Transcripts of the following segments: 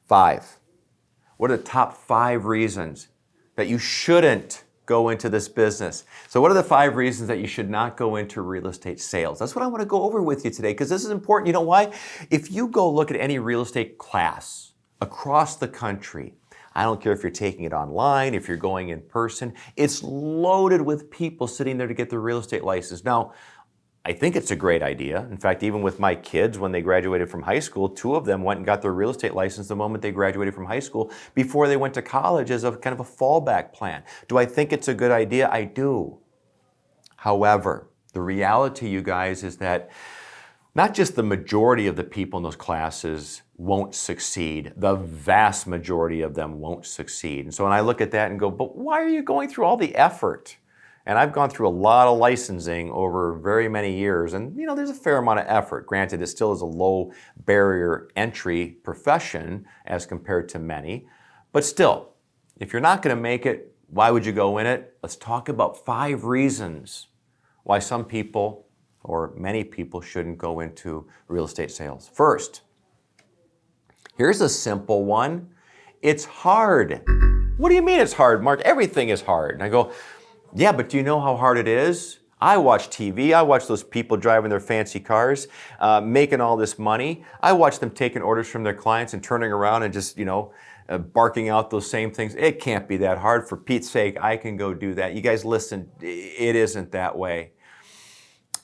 5. What are the top 5 reasons that you shouldn't go into this business? So what are the 5 reasons that you should not go into real estate sales? That's what I want to go over with you today, because this is important. You know why? If you go look at any real estate class across the country, I don't care if you're taking it online, if you're going in person, it's loaded with people sitting there to get their real estate license. Now, I think it's a great idea. In fact, even with my kids, when they graduated from high school, 2 of them went and got their real estate license the moment they graduated from high school before they went to college as a kind of a fallback plan. Do I think it's a good idea? I do. However, the reality, you guys, is that not just the majority of the people in those classes won't succeed, the vast majority of them won't succeed. And so when I look at that and go, but why are you going through all the effort? And I've gone through a lot of licensing over very many years, and there's a fair amount of effort. Granted, it still is a low barrier entry profession as compared to many, but still, if you're not going to make it, why would you go in it? Let's talk about 5 reasons why some people or many people shouldn't go into real estate sales. First, here's a simple one. It's hard. What do you mean it's hard, Mark? Everything is hard. And I go, yeah, but do you know how hard it is? I watch TV. I watch those people driving their fancy cars, making all this money. I watch them taking orders from their clients and turning around and just, barking out those same things. It can't be that hard. For Pete's sake, I can go do that. You guys listen, it isn't that way.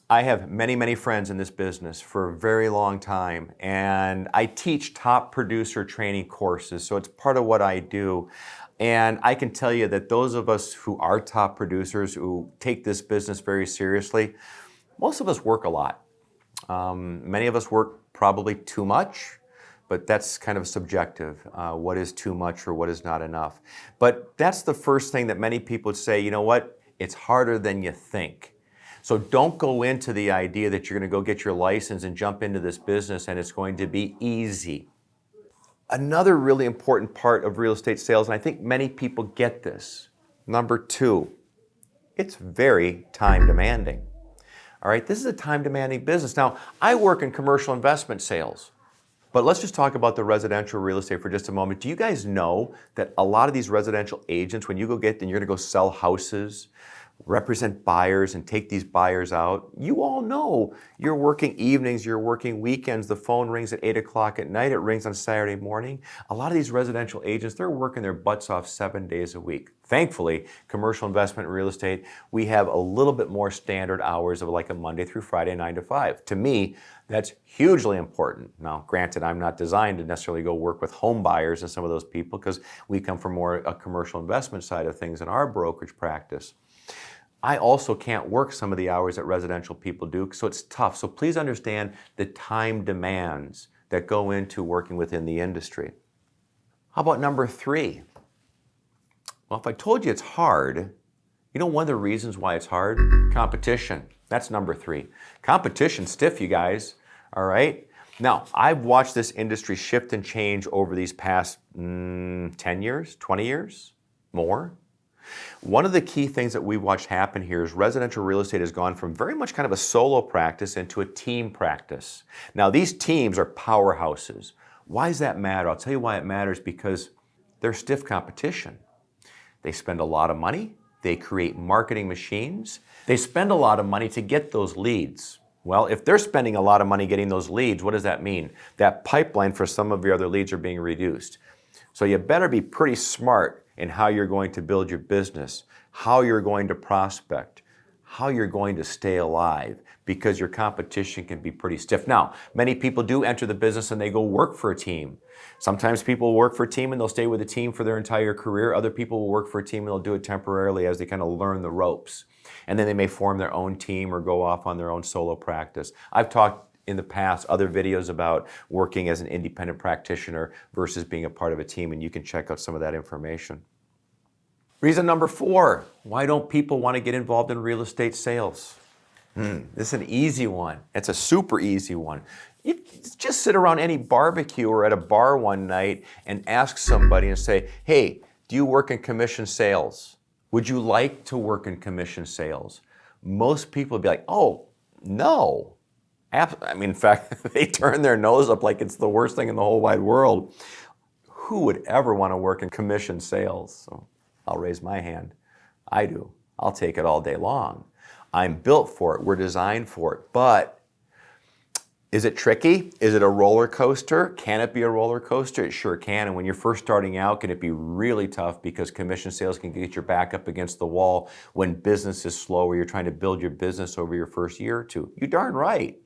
I have many, many friends in this business for a very long time, and I teach top producer training courses, so it's part of what I do. And I can tell you that those of us who are top producers, who take this business very seriously, most of us work a lot. Many of us work probably too much, but that's kind of subjective. What is too much or what is not enough? But that's the first thing that many people would say, you know what? It's harder than you think. So don't go into the idea that you're going to go get your license and jump into this business and it's going to be easy. Another really important part of real estate sales, and I think many people get this, number 2, it's very time demanding. All right, this is a time demanding business. Now, I work in commercial investment sales, but let's just talk about the residential real estate for just a moment. Do you guys know that a lot of these residential agents, when you go get and you're going to go sell houses, represent buyers and take these buyers out, you all know you're working evenings, you're working weekends, the phone rings at 8 o'clock at night, it rings on Saturday morning. A lot of these residential agents, they're working their butts off 7 days a week. Thankfully, commercial investment real estate, we have a little bit more standard hours of like a Monday through Friday, 9 to 5. To me, that's hugely important. Now, granted, I'm not designed to necessarily go work with home buyers and some of those people because we come from more a commercial investment side of things in our brokerage practice. I also can't work some of the hours that residential people do, so it's tough. So please understand the time demands that go into working within the industry. How about number 3? Well, if I told you it's hard, one of the reasons why it's hard? Competition. That's number 3. Competition's stiff, you guys, all right? Now, I've watched this industry shift and change over these past 10 years, 20 years, more. One of the key things that we've watched happen here is residential real estate has gone from very much kind of a solo practice into a team practice. Now, these teams are powerhouses. Why does that matter? I'll tell you why it matters, because they're stiff competition. They spend a lot of money. They create marketing machines. They spend a lot of money to get those leads. Well, if they're spending a lot of money getting those leads, what does that mean? That pipeline for some of your other leads are being reduced. So you better be pretty smart in how you're going to build your business, how you're going to prospect, how you're going to stay alive, because your competition can be pretty stiff. Now, many people do enter the business and they go work for a team. Sometimes people will work for a team and they'll stay with a team for their entire career. Other people will work for a team and they'll do it temporarily as they kind of learn the ropes. And then they may form their own team or go off on their own solo practice. I've talked in the past, other videos about working as an independent practitioner versus being a part of a team, and you can check out some of that information. Reason number 4, why don't people want to get involved in real estate sales? This is an easy one. It's a super easy one. You just sit around any barbecue or at a bar one night and ask somebody and say, hey, do you work in commission sales? Would you like to work in commission sales? Most people would be like, oh, no. In fact, they turn their nose up like it's the worst thing in the whole wide world. Who would ever want to work in commission sales? So I'll raise my hand. I do. I'll take it all day long. I'm built for it. We're designed for it. But is it tricky? Is it a roller coaster? Can it be a roller coaster? It sure can. And when you're first starting out, can it be really tough because commission sales can get your back up against the wall when business is slow or you're trying to build your business over your first year or two. You darn right.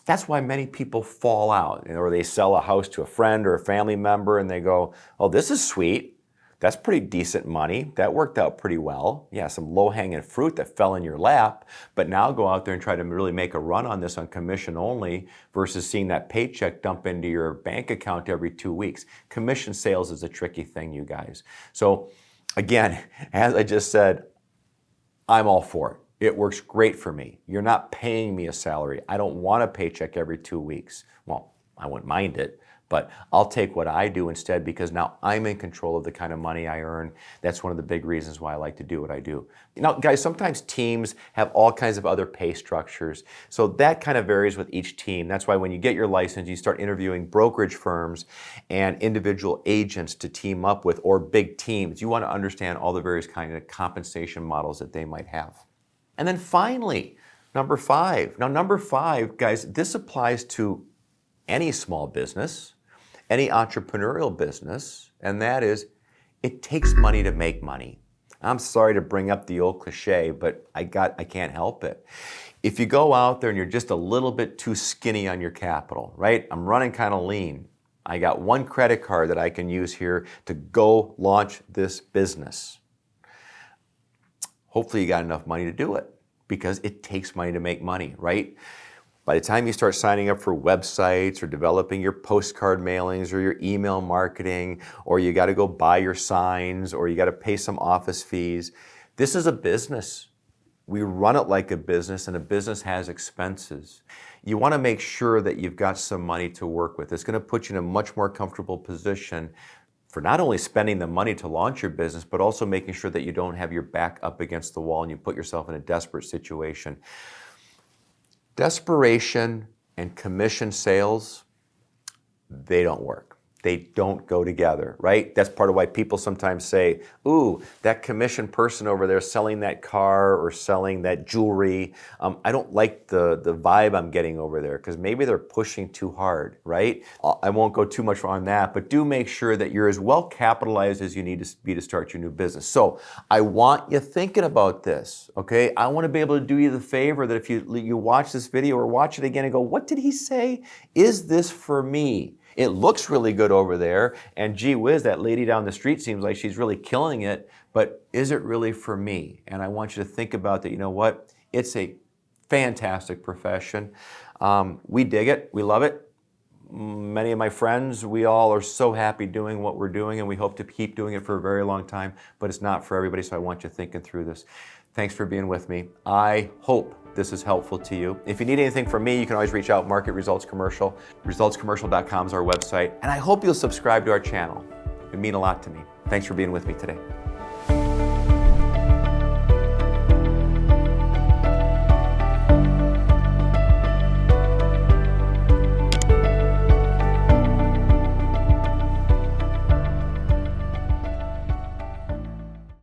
That's why many people fall out, or they sell a house to a friend or a family member and they go, oh, this is sweet. That's pretty decent money. That worked out pretty well. Yeah, some low-hanging fruit that fell in your lap, but now go out there and try to really make a run on this on commission only versus seeing that paycheck dump into your bank account every 2 weeks. Commission sales is a tricky thing, you guys. So again, as I just said, I'm all for it. It works great for me. You're not paying me a salary. I don't want a paycheck every 2 weeks. Well, I wouldn't mind it, but I'll take what I do instead because now I'm in control of the kind of money I earn. That's one of the big reasons why I like to do what I do. You know, guys, sometimes teams have all kinds of other pay structures. So that kind of varies with each team. That's why when you get your license, you start interviewing brokerage firms and individual agents to team up with or big teams. You want to understand all the various kind of compensation models that they might have. And then finally, number 5. Now, number 5, guys, this applies to any small business, any entrepreneurial business, and that is, it takes money to make money. I'm sorry to bring up the old cliche, but I can't help it. If you go out there and you're just a little bit too skinny on your capital, right? I'm running kind of lean. I got one credit card that I can use here to go launch this business. Hopefully you got enough money to do it because it takes money to make money, right? By the time you start signing up for websites or developing your postcard mailings or your email marketing, or you got to go buy your signs or you got to pay some office fees, this is a business. We run it like a business, and a business has expenses. You want to make sure that you've got some money to work with. It's going to put you in a much more comfortable position for not only spending the money to launch your business, but also making sure that you don't have your back up against the wall and you put yourself in a desperate situation. Desperation and commission sales, they don't work. They don't go together, right? That's part of why people sometimes say, ooh, that commission person over there selling that car or selling that jewelry, I don't like the vibe I'm getting over there because maybe they're pushing too hard, right? I won't go too much on that, but do make sure that you're as well capitalized as you need to be to start your new business. So I want you thinking about this, okay? I want to be able to do you the favor that if you watch this video or watch it again and go, what did he say? Is this for me? It looks really good over there, and gee whiz, that lady down the street seems like she's really killing it, but is it really for me? And I want you to think about that. You know what? It's a fantastic profession. We dig it. We love it. Many of my friends, we all are so happy doing what we're doing, and we hope to keep doing it for a very long time, but it's not for everybody, so I want you thinking through this. Thanks for being with me. I hope this is helpful to you. If you need anything from me, you can always reach out, Market Results Commercial. Resultscommercial.com is our website. And I hope you'll subscribe to our channel. It would mean a lot to me. Thanks for being with me today.